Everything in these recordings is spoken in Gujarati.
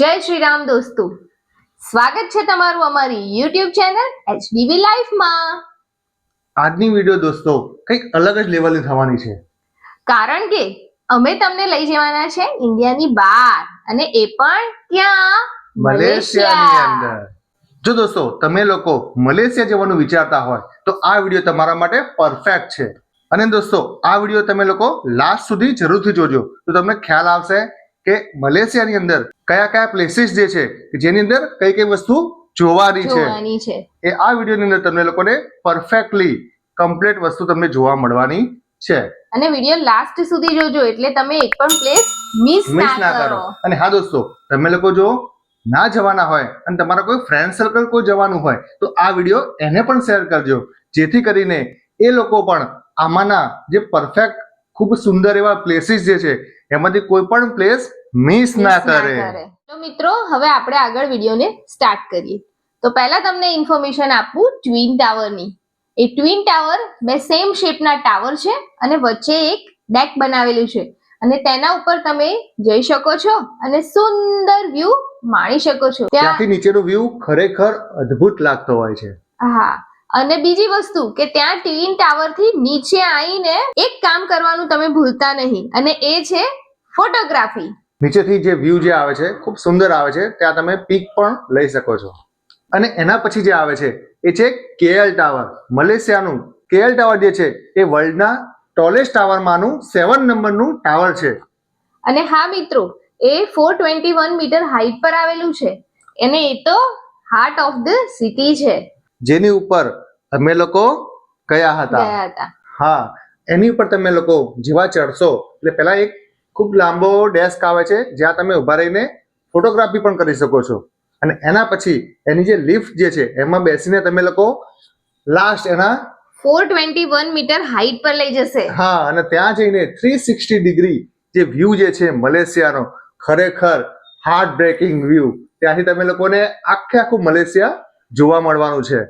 જય શ્રી રામ દોસ્તો, સ્વાગત છે તમારું અમારી YouTube ચેનલ HDV લાઈફમાં. આજની વિડીયો દોસ્તો કંઈક અલગ જ લેવલની થવાની છે, કારણ કે અમે તમને લઈ જવાના છે ઇન્ડિયાની બહાર, અને એ પણ ક્યાં? મલેશિયાની અંદર. જો દોસ્તો તમે લોકો મલેશિયા જવાનું વિચારતા હોય તો આ વિડીયો તમારા માટે પરફેક્ટ છે. અને દોસ્તો આ વિડીયો તમે લોકો લાસ્ટ સુધી જરૂરથી જોજો, તો તમને ખ્યાલ આવશે કે મલેશિયાની અંદર કયા કયા પ્લેસીસ જે છે કે જેની અંદર કઈ કઈ વસ્તુ જોવાની છે. એ આ વિડીયોની અંદર તમને લોકોને પરફેક્ટલી કમ્પ્લીટ વસ્તુ તમને જોવા મળવાની છે. અને વિડીયો લાસ્ટ સુધી જોજો એટલે તમે એક પણ પ્લેસ મિસ ના કરો. અને હા દોસ્તો, તમે લોકો જો ના જવાના હોય અને તમારા કોઈ ફ્રેન્ડ સર્કલ કોઈ જવાનું હોય તો આ વિડીયો એને પણ શેર કરજો, જેથી કરીને એ લોકો પણ આમાંના જે પરફેક્ટ ખૂબ સુંદર એવા પ્લેસીસ જે છે એમાંથી કોઈ પણ પ્લેસ મિસ ના કરે. તો મિત્રો હવે આપણે આગળ વિડીયોને સ્ટાર્ટ કરીએ. તો પહેલા તમને ઇન્ફોર્મેશન આપું ટ્વિન ટાવરની. એ ટ્વિન ટાવર બે સેમ શેપના ટાવર છે અને વચ્ચે એક ડેક બનાવેલું છે, અને તેના ઉપર તમે જઈ શકો છો અને સુંદર વ્યૂ માણી શકો છો. ત્યાંથી નીચેનો વ્યૂ ખરેખર અદ્ભુત લાગતો હોય છે. હા, અને બીજી વસ્તુ કે ત્યાં ટ્વિન ટાવર થી નીચે આવીને એક કામ કરવાનું તમે ભૂલતા નહીં, અને એ છે ફોટોગ્રાફી. નીચેથી જે વ્યૂ જે આવે છે ખૂબ સુંદર આવે છે, ત્યાં તમે પિક પણ લઈ શકો છો. અને એના પછી જે આવે છે એ છે KL ટાવર. મલેશિયાનું KL ટાવર જે છે એ વર્લ્ડના ટોલેસ્ટ ટાવરમાંનું 7 નંબરનું ટાવર છે. અને હા મિત્રો, એ 421 મીટર હાઈટ પર આવેલું છે, અને એ તો હાર્ટ ઓફ ધ સિટી છે, જેની ઉપર અમે લોકો ગયા હતા. હા, એની ઉપર તમે લોકો જેવા ચડશો એટલે પહેલા એક ખૂબ લાંબો ડેસ્ક આવે છે જ્યાં તમે ઉભા રહીને ફોટોગ્રાફી પણ કરી શકો છો. અને એના પછી એની જે લિફ્ટ જે છે એમાં બેસીને તમે લોકો લાસ્ટ એના 421 મીટર હાઈટ પર લઈ જશે. હા, અને ત્યાં જઈને 360 ડિગ્રી જે વ્યૂ જે છે મલેશિયાનો, ખરેખર હાર્ટ બ્રેકિંગ વ્યૂ. ત્યાંથી તમે લોકોને આખું મલેશિયા જોવા મળવાનું છે.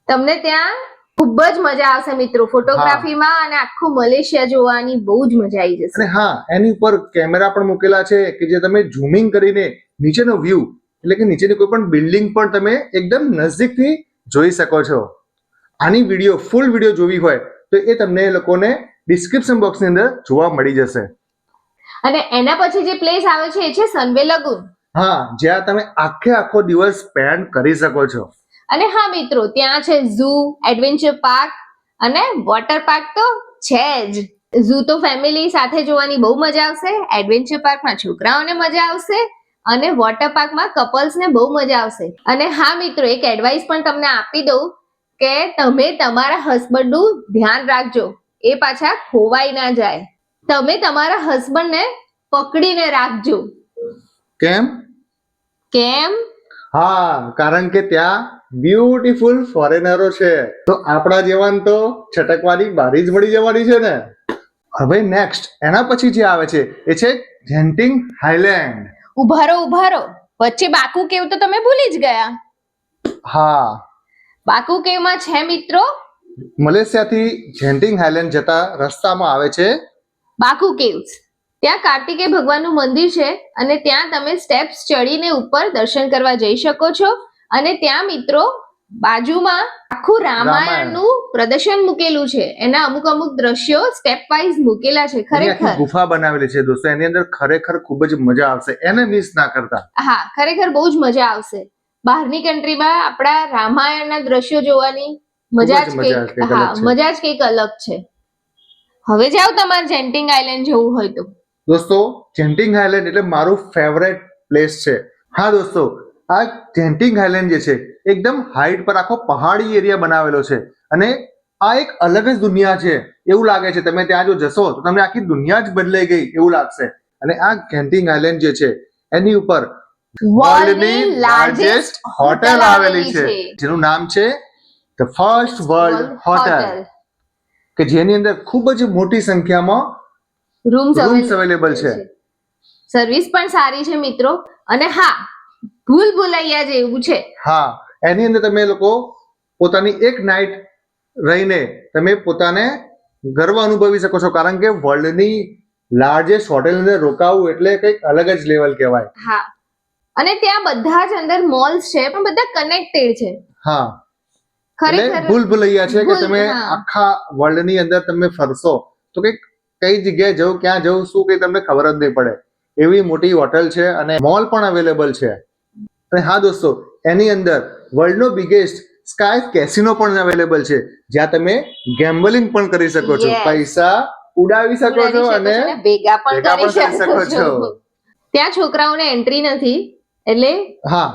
તમને ત્યાં ખૂબ જ મજા આવશે મિત્રો ફોટોગ્રાફીમાં, અને આખું મલેશિયા જોવાની બહુ જ મજા આવી જશે. અને હા, એની ઉપર કેમેરા પણ મૂકેલા છે કે જે તમે ઝૂમિંગ કરીને નીચેનો વ્યૂ એટલે કે નીચેની કોઈ પણ બિલ્ડિંગ પણ તમે એકદમ નજીકથી જોઈ શકો છો. આની વિડીયો ફૂલ વિડીયો જોવી હોય તો એ તમને એ લોકોને ડિસ્ક્રિપ્શન બોક્સની અંદર જોવા મળી જશે. અને એના પછી જે પ્લેસ આવે છે એ છે સનવે લગૂન. હા, જ્યાં તમે આખો દિવસ સ્પેન્ડ કરી શકો છો. અને હા મિત્રો, ત્યાં છે ઝૂ, એડવેન્ચર પાર્ક અને વોટર પાર્ક તો છે જ. ઝૂ તો ફેમિલી સાથે જોવાની બહુ મજા આવશે, એડવેન્ચર પાર્કમાં છોકરાઓને મજા આવશે, અને વોટર પાર્કમાં કપલ્સને બહુ મજા આવશે. અને હા મિત્રો, એક એડવાઇસ પણ તમને આપી દઉં કે તમે તમારા હસબન્ડનું ધ્યાન રાખજો, એ પાછા ખોવાઈ ના જાય. તમે તમારા હસબન્ડને પકડીને રાખજો. કેમ? હા, કારણ કે ત્યાં બ્યુટીફુલ ફોરેનરો છે, તો આપણા જેવાન તો છટકવાની બારી જ મળી જવાની છે ને. હવે નેક્સ્ટ એના પછી જે આવે છે એ છે જેન્ટિંગ હાઈલેન્ડ. ઉભારો, વચ્ચે બાકુ કેવ તો તમે ભૂલી જ ગયા. હા, બાકુ કેવમાં છે મિત્રો મલેશિયાથી જેન્ટિંગ હાઈલેન્ડ જતા રસ્તામાં આવે છે બાકુ કેવ્સ. ત્યાં કાર્તિકેય ભગવાનનું મંદિર છે, અને ત્યાં તમે સ્ટેપ્સ ચડીને ઉપર દર્શન કરવા જઈ શકો છો. અને ત્યાં મિત્રો બાજુમાં આખું રામાયણનું પ્રદર્શન મૂકેલું છે, એના અમુક દ્રશ્યો સ્ટેપ વાઇઝ મૂકેલા છે. ખરેખર ગુફા બનાવેલી છે દોસ્તો, એની અંદર ખરેખર ખૂબ જ મજા આવશે, એને મિસ ના કરતા. હા, ખરેખર બહુ જ મજા આવશે. બહારની કન્ટ્રીમાં આપણા રામાયણના દ્રશ્યો જોવાની મજા જ કંઈક અલગ છે. હવે જાવ તમારે જેન્ટિંગ આઇલેન્ડ જવું હોય તો. દોસ્તો, જેન્ટિંગ આઇલેન્ડ એટલે મારું ફેવરેટ પ્લેસ છે. હા દોસ્તો, આ જેન્ટિંગ આઇલેન્ડ જે છે એકદમ હાઈટ પર આખો પહાડી એરિયા બનાવેલો છે, અને આ એક અલગ જ દુનિયા છે એવું લાગે છે. તમે ત્યાં જો જશો તો તમને આખી દુનિયા જ બદલાઈ ગઈ એવું લાગશે. અને આ જેન્ટિંગ આઇલેન્ડ જે છે એની ઉપર વર્લ્ડની લાર્જેસ્ટ હોટેલ આવેલી છે, જેનું નામ છે ધ ફર્સ્ટ વર્લ્ડ હોટેલ, કે જેની અંદર ખૂબ જ મોટી સંખ્યામાં રૂમ્સ અવેલેબલ છે. સર્વિસ પણ સારી છે મિત્રો. અને હા, ભૂલભુલૈયા જેવું છે. હા, એની અંદર તમે લોકો પોતાની એક નાઇટ રહીને તમે પોતાને ગર્વ અનુભવી શકો છો, કારણ કે વર્લ્ડની લાર્જેસ્ટ હોટેલ અંદર રોકાવું એટલે કંઈક અલગ જ લેવલ કહેવાય. હા, અને ત્યાં બધા જ અંદર મોલ્સ છે પણ બધા કનેક્ટેડ છે. હા, એટલે ખરેખર ભૂલ ભૂલૈયા છે કે તમે હા. આખા વર્લ્ડ ની અંદર તમે ફરશો તો કઈ જગ્યાએ જવું, ક્યાં જવું, શું કઈ તમને ખબર જ નહીં પડે એવી મોટી હોટલ છે અને મોલ પણ અવેલેબલ છે. અને હા દોસ્તો, એની અંદર વર્લ્ડનો બિગેસ્ટ સ્કાય કેસિનો પણ અવેલેબલ છે, જ્યાં તમે ગેમ્બલિંગ પણ કરી શકો છો, Yes. પૈસા ઉડાવી શકો છો અને ભેગા ભેગા પણ કરી શકો છો. છો. ત્યાં છોકરાઓને એન્ટ્રી નથી, એટલે હા,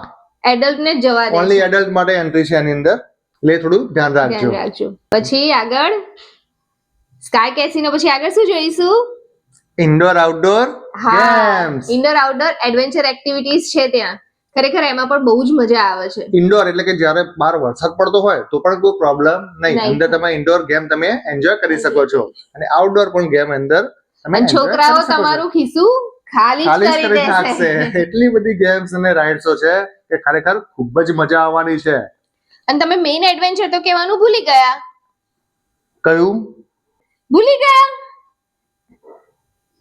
એડલ્ટ ને જ જવા દે ઓનલી છે. એડલ્ટ માટે એન્ટ્રી છે એની અંદર, એટલે થોડું ધ્યાન રાખજો. ધ્યાન રાખજો. પછી આગળ સ્કાય કેસિનો પછી આગળ શું જોઈશું? Indoor outdoor games. Indoor outdoor adventure activities છે ત્યાં. ખરેખર એમાં પણ બહુ જ મજા આવે છે. ઇન્ડોર એટલે કે જ્યારે બહાર વરસાદ પડતો હોય તો પણ કોઈ પ્રોબ્લેમ નહીં, નહીં. અંદર તમે ઇન્ડોર ગેમ તમે એન્જોય કરી શકો છો અને આઉટડોર પણ ગેમ અંદર તમે અને enjoy છોકરાઓ કરી શકો છો. તમારું ખિસ્સું ખાલી ખાલી જ જ કરી કરી નાખશે. દેશે. એટલી બધી ગેમ્સ અને રાઇડ્સો છે કે ખરેખર ખૂબ જ મજા આવવાની છે. અને તમે મેઇન એડવેન્ચર તો કહેવાનું ભૂલી ગયા. કયું? ભૂલી ગયા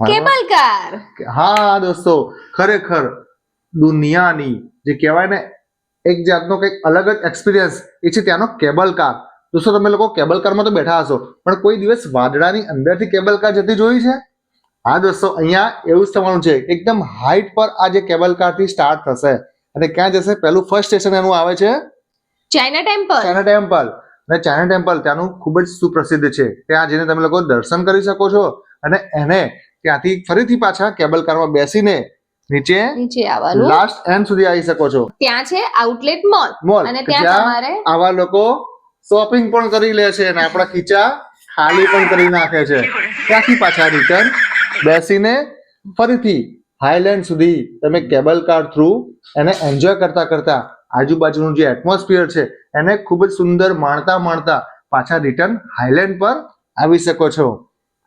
કેબલ કાર. હા દોસ્તો, ખરેખર દુનિયાની જે કહેવાય ને એક જાતનો કંઈક અલગ જ એક્સપિરિયન્સ એ છે ત્યાંનો કેબલ કાર. દોસ્તો, તમે લોકો કેબલ કારમાં તો બેઠા હશો, પણ કોઈ દિવસ વાદળાની અંદરથી કેબલ કાર જતી જોઈ છે? હા દોસ્તો, અહીંયા એવું જ થવાનું છે. એકદમ હાઈટ પર આ જે કેબલ કાર થી સ્ટાર્ટ થશે અને ક્યાં જશે? પહેલું ફર્સ્ટ સ્ટેશન એનું આવે છે ચાઇના ટેમ્પલ. China temple. અને ચાઇના ટેમ્પલ ત્યાંનું ખૂબ જ સુપ્રસિદ્ધ છે. ત્યાં જઈને તમે લોકો દર્શન કરી શકો છો અને એને ત્યાંથી ફરીથી પાછા કેબલ કારમાં બેસીને નીચે આવવાનું. લાસ્ટ એન્ડ સુધી આવી શકો છો. ત્યાં છે આઉટલેટ મોલ. મોલ, અને ત્યાં જ્યાં તમારે આવા લોકો શોપિંગ પણ કરી લે છે અને આપણા ખીચા ખાલી પણ કરી નાખે છે. ત્યાંથી પાછા રિટર્ન બેસીને ફરીથી હાઈલેન્ડ સુધી તમે કેબલ કાર થ્રુ એને એન્જોય કરતા કરતા આજુબાજુનું જે એટમોસ્ફિયર છે એને ખૂબ જ સુંદર માણતા માણતા પાછા રિટર્ન હાઈલેન્ડ પર આવી શકો છો.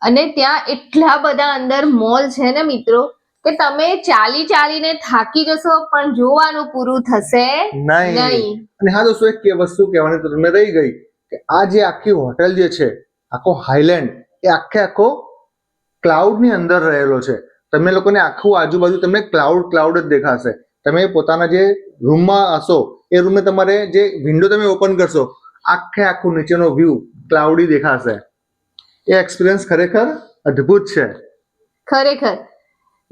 અને ત્યાં એટલા બધા અંદર મોલ છે ને મિત્રો, કે તમે ચાલી ચાલીને થાકી જશો પણ જોવાનું પૂરું થશે નહીં. અને હા દોસ્તો, એક વસ્તુ કહેવાની તો તમને રહી ગઈ કે આ જે આખી હોટેલ જે છે, આખો હાઈલેન્ડ, એ આખો ક્લાઉડ ની અંદર રહેલો છે. તમે લોકોને આખું આજુબાજુ તમને ક્લાઉડ જ દેખાશે. તમે પોતાના જે રૂમમાં હશો એ રૂમને તમારે જે વિન્ડો તમે ઓપન કરશો, આખું નીચેનો વ્યૂ ક્લાઉડી દેખાશે. એ એક્સપિરિયન્સ ખરેખર અદ્ભુત છે. ખરેખર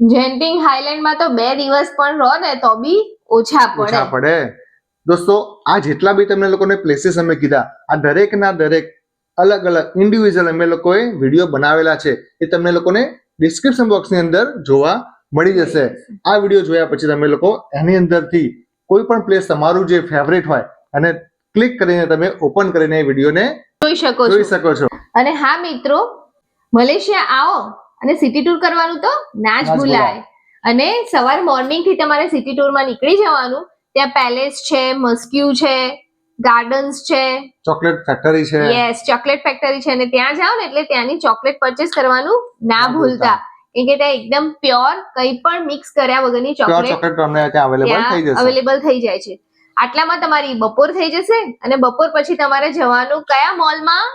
જેન્ટિંગ હાઈલેન્ડમાં તો 2 દિવસ પણ રહો ને તો બી ઓછા પડે. દોસ્તો, આ જેટલા બી તમને લોકોને પ્લેસીસ અમે કીધા, આ દરેકના દરેક અલગ અલગ ઇન્ડિવિજ્યુઅલ અમે લોકોએ વિડીયો બનાવેલા છે. એ તમને લોકોને ડિસ્ક્રિપ્શન બોક્સની અંદર જોવા મળી જશે. આ વિડીયો જોયા પછી તમે લોકો એની અંદરથી કોઈ પણ પ્લેસ તમારું જે ફેવરેટ હોય અને ક્લિક કરીને તમે ઓપન કરીને એ વિડીયોને જોઈ શકો છો. અને હા મિત્રો, મલેશિયા આવો અને સિટી ટૂર કરવાનું તો ના જ ભૂલાય. અને સવાર મોર્નિંગ થી તમારે સિટી ટૂર માં નીકળી જવાનું. ત્યાં પેલેસ છે, મસ્ક્યુ છે, ગાર્ડન્સ છે, ચોકલેટ ફેક્ટરી છે. યસ, ચોકલેટ ફેક્ટરી છે. અને ત્યાં જાઓ ને એટલે ત્યાંની ચોકલેટ પરચેસ કરવાનું ના ભૂલતા, કેમ કે ત્યાં એકદમ પ્યોર, કંઈ પણ મિક્સ કર્યા વગરની ચોકલેટ તમને ત્યાં અવેલેબલ થઈ જાય છે. આટલામાં તમારી બપોર થઈ જશે અને બપોર પછી તમારે જવાનું કયા મોલમાં?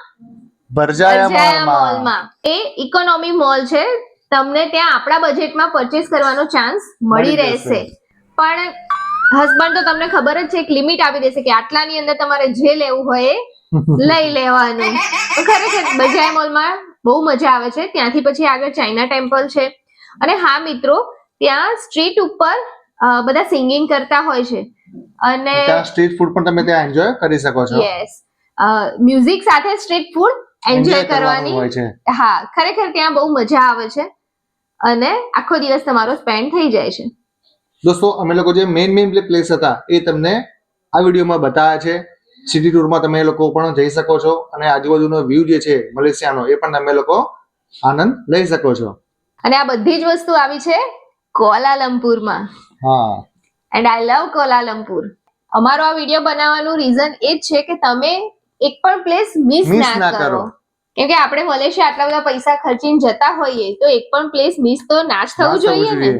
બરજાયા મોલમાં. એ ઇકોનોમી મોલ છે. તમને ત્યાં આપણા બજેટમાં પરચેસ કરવાનો ચાન્સ મળી રહેશે. પણ હસબન્ડ તો તમને ખબર જ છે, એક લિમિટ આપી દેશે કે આટલાની અંદર તમારે જે લેવું હોય એ લઈ લેવાનું. ખરેખર બરજાયા મોલમાં બહુ મજા આવે છે. ત્યાંથી પછી આગળ ચાઇના ટેમ્પલ છે. અને હા મિત્રો, ત્યાં સ્ટ્રીટ ઉપર બધા સિંગિંગ કરતા હોય છે અને ત્યાં સ્ટ્રીટ ફૂડ પણ તમે ત્યાં એન્જોય કરી શકો છો. યસ, મ્યુઝિક સાથે સ્ટ્રીટ ફૂડ એન્જોય કરવાની હોય છે. હા, ખરેખર ત્યાં બહુ મજા આવે છે અને આખો દિવસ તમારો સ્પેન્ડ થઈ જાય છે. દોસ્તો, અમે લોકો જે મેઇન પ્લેસ હતા એ તમને આ વિડીયોમાં બતાવ્યા છે. સિટી ટૂરમાં તમે લોકો પણ જઈ શકો છો અને આજુબાજુનો વ્યૂ જે છે મલેશિયાનો, એ પણ તમે લોકો આનંદ લઈ શકો છો. અને આ બધી જ વસ્તુ આવી છે કોલાલંપુરમાં. હા, એન્ડ આઈ લવ કોલાલંપુર. અમારો આ વિડીયો બનાવવાનું રીઝન એ જ છે કે તમે એક પણ પ્લેસ મિસ ના કરો. કેમ કે આપણે મલેશિયા આટલા બધા પૈસા ખર્ચીને જતા હોઈએ તો એક પણ પ્લેસ મિસ તો ના જ થવું જોઈએ ને.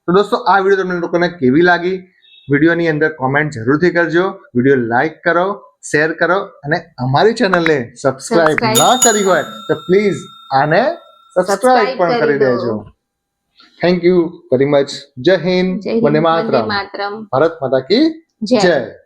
તો દોસ્તો, આ વિડીયો તમને લોકોને કેવી લાગી? વિડીયોની અંદર કોમેન્ટ જરૂરથી કરજો. વિડીયો લાઈક કરો, શેર કરો અને અમારી ચેનલને સબસ્ક્રાઇબ ના કરી હોય તો પ્લીઝ આને સબસ્ક્રાઇબ પણ કરી દેજો. Thank you very much. જય હિન્દ, જય હિન્દ, વંદે વંદે માતરમ, માતરમ. ભારત માતા કી જય. જય.